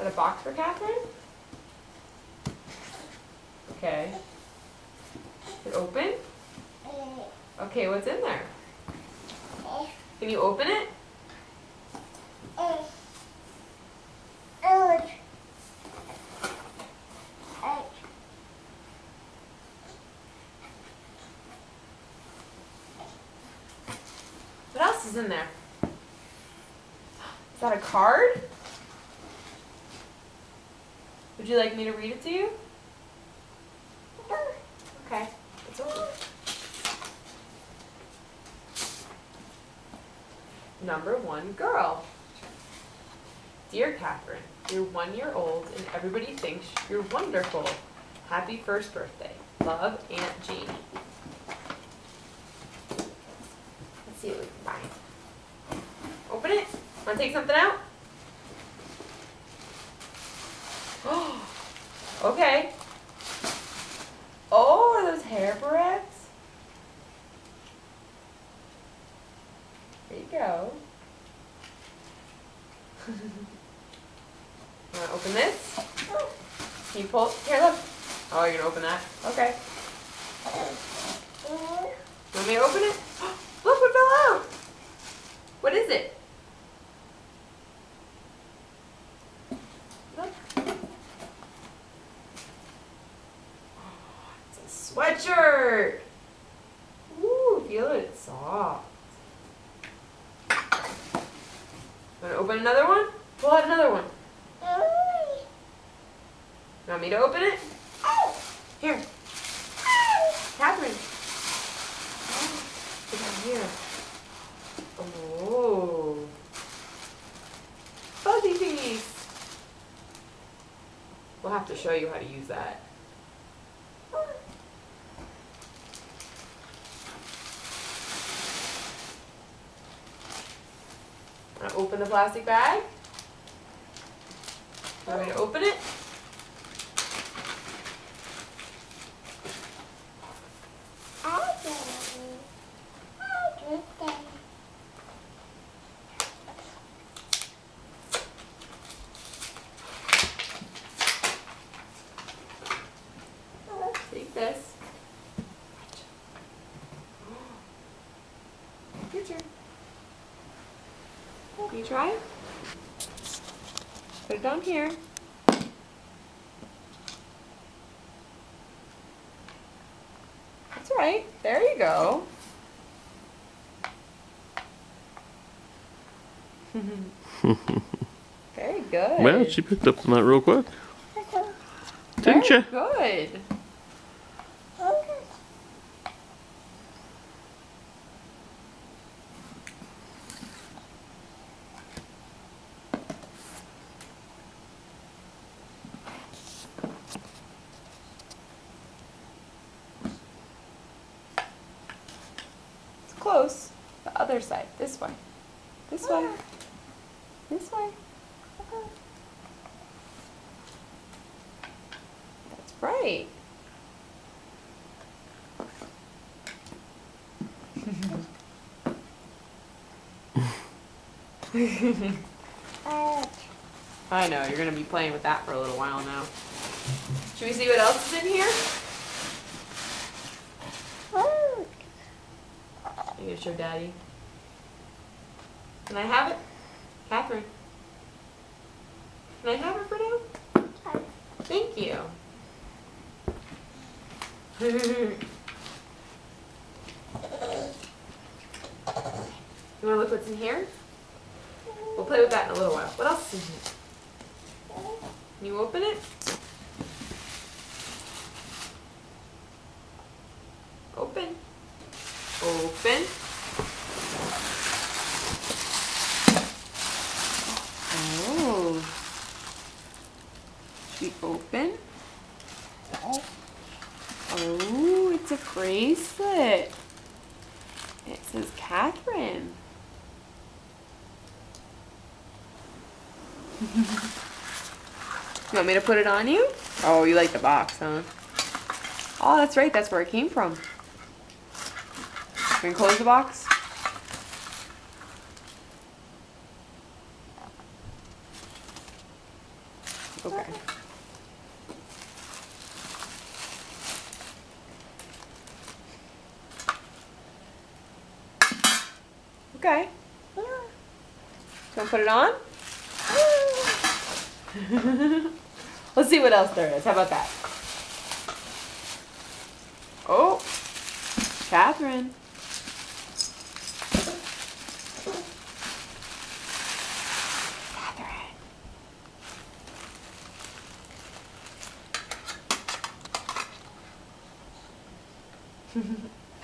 that a box for Catherine? Okay. Is it open? Okay, what's in there? Can you open it? What else is in there? Is that a card? Would you like me to read it to you? Okay, it's open. Number 1 girl. Dear Catherine, you're 1 year old and everybody thinks you're wonderful. Happy first birthday. Love, Aunt Jean. Let's see what we can find. Open it. Want to take something out? Oh, okay. Oh, are those hair barrettes? There you go. Want to open this? Can you pull? Here, look. Oh, you're going to open that? Okay. Want me to open it? Look what fell out. What is it? Look. It's a sweatshirt. Ooh, feel it. It's soft. Want to open another one? Pull out another one. Want me to open it? Here. Catherine. Get down here. Oh. Fuzzy piece. We'll have to show you how to use that. Want to open the plastic bag? Want me to open it? Take this. Your turn. Can you try it? Put it down here. That's right. There you go. Very good. Well, she picked up on that real quick. Didn't Very you? good. It's close. The other side. This way. This way. This way. That's right. I know, you're going to be playing with that for a little while now. Should we see what else is in here? I'm going to show Daddy. Can I have it? Catherine. Can I have it for now? Thank you. You want to look what's in here? We'll play with that in a little while. What else is in here? Can you open it? Open. Open. Oh. Should we open? Oh, it's a bracelet. It says Catherine. You want me to put it on you? Oh, you like the box, huh? Oh, that's right. That's where it came from. Can you close the box? Okay. Okay. Do you want to put it on? Let's see what else there is. How about that? Oh, Catherine. Catherine.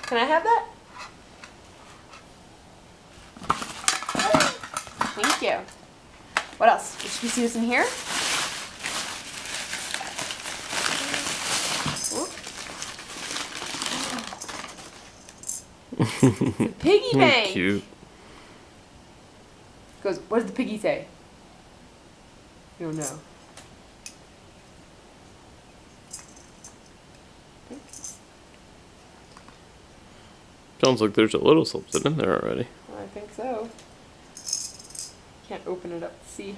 Can I have that? Thank you. What else? Should we see what's in here? It's a piggy bank. Cute. Goes, what does the piggy say? You don't know. Sounds like there's a little something in there already. I think so. Can't open it up to see.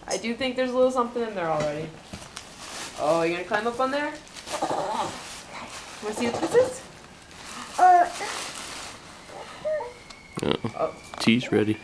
I do think there's a little something in there already. Oh, you gonna climb up on there? Wanna see what this is? Yeah. Oh. Tea's ready.